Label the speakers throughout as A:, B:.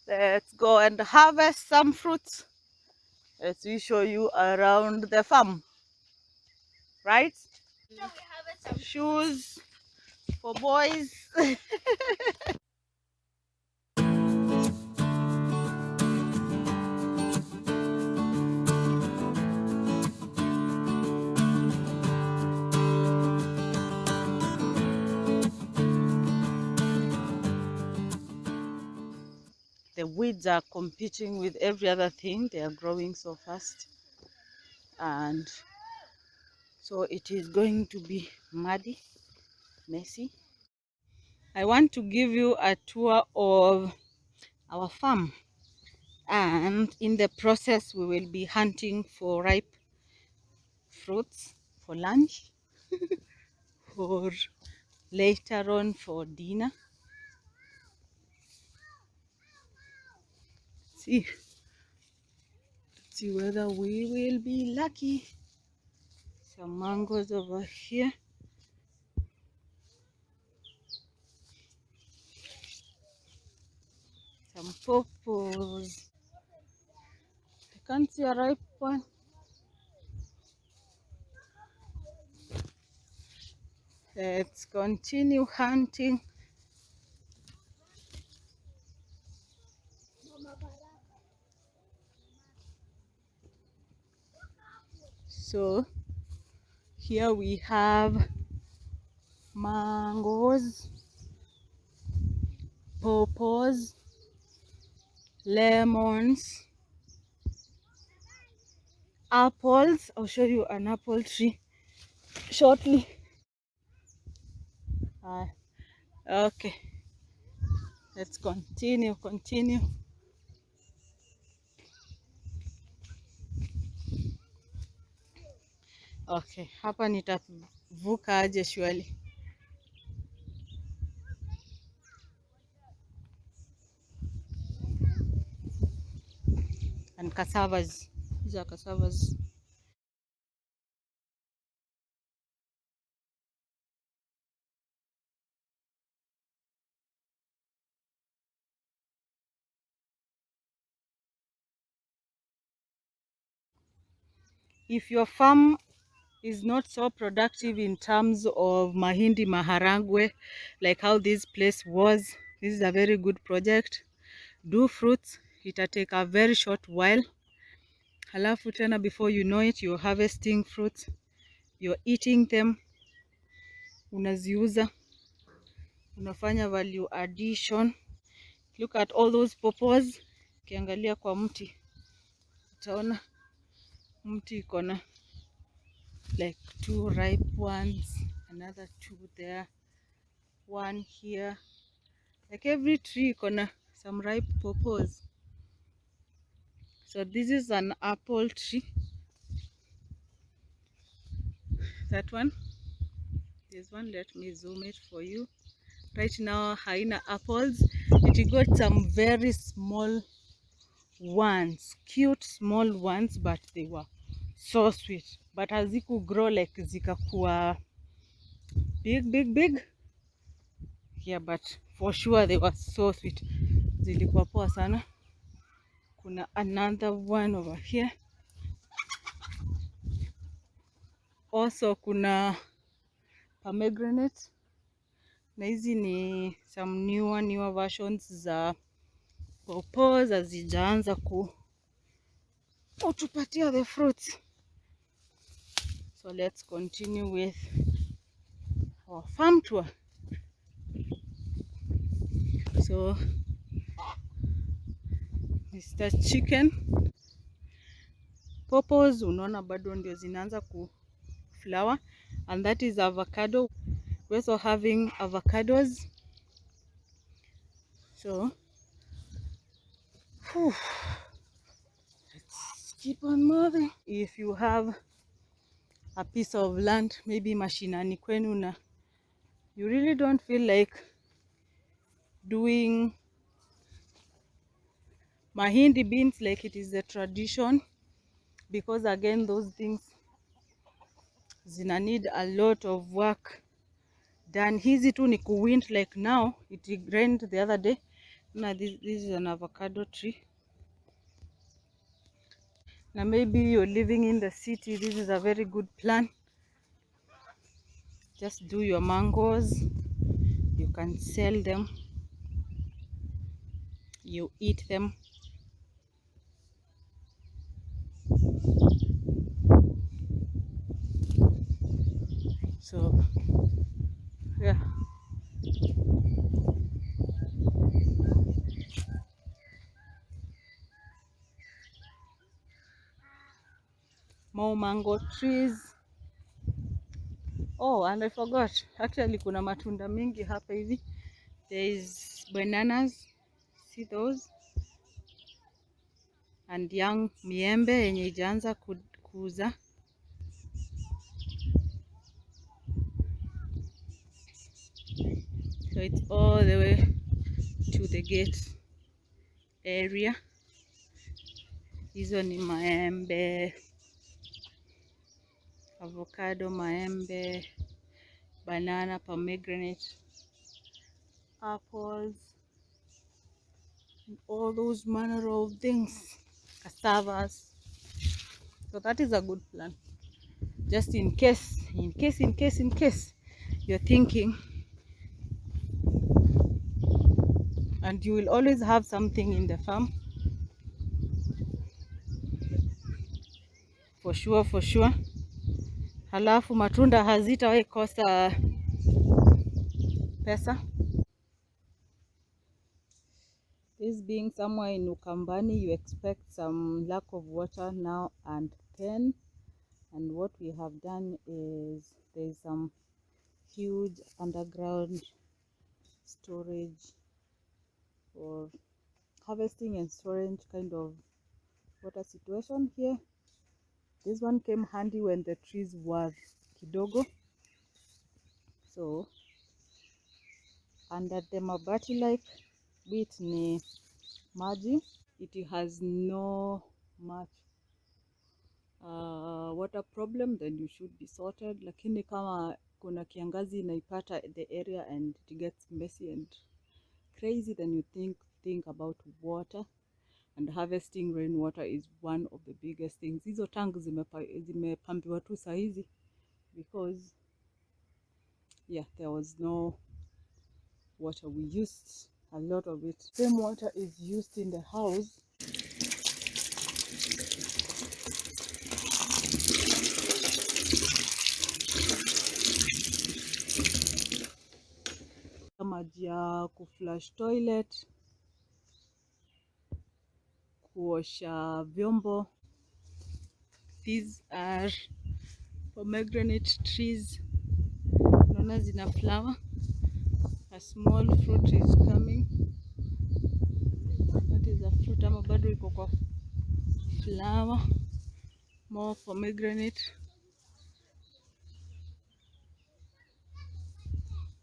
A: Let's go and harvest some fruits as we show you around the farm, right? Shoes for boys. The weeds are competing with every other thing. They are growing so fast, and so it is going to be muddy, messy. I want to give you a tour of our farm, and in the process we will be hunting for ripe fruits for lunch or later on for dinner. See, see whether we will be lucky. Some mangoes over here. Some pawpaws. I can't see a ripe one. Let's continue hunting. So here we have mangoes, pawpaws, lemons, apples. I'll show you an apple tree shortly. Okay, let's continue. Okay, hapa nitavuka aje shwali? And cassavas. These are cassavas. If your farm is not so productive in terms of mahindi maharagwe, like how this place was, this is a very good project. Do fruits. It'll take a very short while. Halafu tena before you know it, you're harvesting fruits. You're eating them. Unaziuza. Unafanya value addition. Look at all those pawpaws. Ukiangalia kwa mti, utaona mti iko na like 2 ripe ones, another 2 there, 1 here. Like every tree iko na some ripe pawpaws. So this is an apple tree. That one, this one, let me zoom it for you. Right now haina apples. It got some very small ones, cute small ones, but they were so sweet. But haziku grow like zikakuwa big. Yeah, but for sure they were so sweet. Zilikuwa poa sana. Kuna another one over here. Also kuna pomegranate. Na hizi ni some newer versions za pawpaws, hazijaanza kutupatia the fruits. So let's continue with our farm tour. So Mr. Chicken, pawpaws unaona bado ndio zinaanza ku flower, and that is avocado. We're also having avocados. So let's keep on moving. If you have a piece of land, maybe mashinani kwenu, na you really don't feel like doing mahindi beans like it is the tradition, because again those things zina need a lot of work done. Hizi tu ni kuwind, like now it rained the other day, Now this is an avocado tree. Now maybe you're living in the city, this is a very good plan. Just do your mangoes, you can sell them, you eat them. So yeah, more mango trees. Oh, and I forgot, actually kuna matunda mingi hapa hivi. There is bananas, see those, and young miembe yenye ijaanza kuza. So it's all the way to the gate area. Hizo ni maembe, avocado, maembe, banana, pomegranate, apples, and all those manner of things, cassavas. So that is a good plan. Just in case you're thinking, and you will always have something in the farm. For sure. Halafu matunda hazitawahi kosa pesa. This being somewhere in Ukambani, you expect some lack of water now and then. And what we have done is there's some huge underground storage or harvesting and storage kind of water situation here. This one came handy when the trees were kidogo. So under the mabati like bit ni maji. It has no much water problem, then you should be sorted. Lakini kama kuna kiangazi inaipata the area and it gets messy and crazy, then you think about water, and harvesting rainwater is one of the biggest things. Hizo tank zimepambiwa tu saizi because yeah, there was no water. We used a lot of it. Same water is used in the house. Maji ya kuflush toilet, kuosha vyombo. These are pomegranate trees. Naona zina flower. A small fruit is coming. That is a fruit ama bado iko kwa flower. More pomegranate.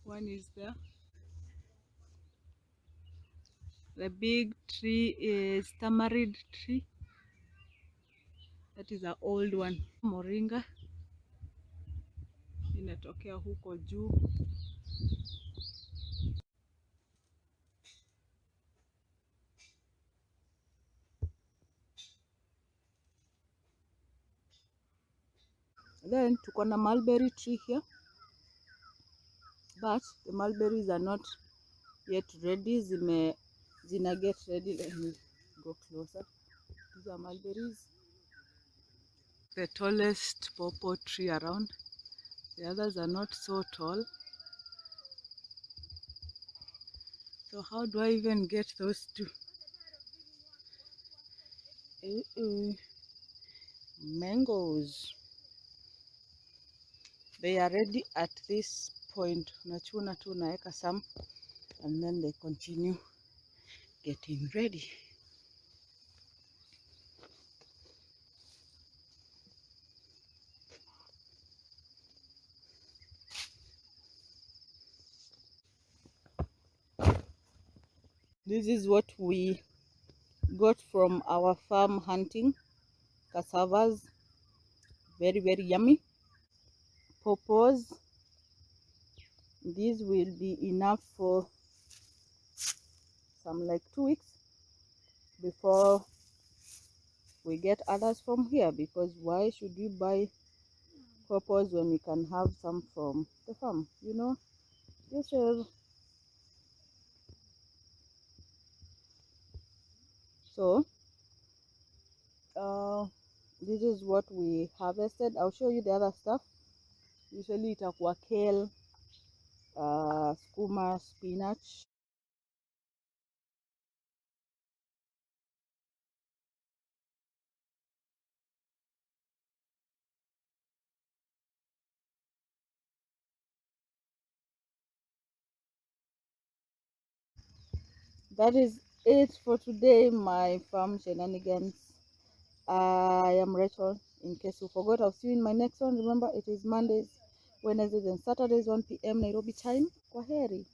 A: One is there. The big tree is tamarind tree. That is an old one. Moringa inatokea huko juu. Then tuko na mulberry tree here, but the mulberries are not yet ready. Zina get ready. Let me go closer. These are mulberries. The tallest pawpaw tree around. The others are not so tall. So how do I even get those two? Mangoes. They are ready at this point. Unachuna tu unaweka some and then they continue getting ready. This is what we got from our farm hunting. Cassavas, very yummy. Pawpaws, these will be enough for some like 2 weeks before we get others from here, because why should we buy purpose when we can have some from the farm, you know? Yes, sir. So this is what we harvested. I'll show you the other stuff. Usually itakuwa kale, skuma, spinach. That is it for today, my farm shenanigans. I am Rachel. In case you forgot, I'll see you in my next one. Remember, it is Mondays, Wednesdays, and Saturdays, 1 p.m. Nairobi time. Kwaheri.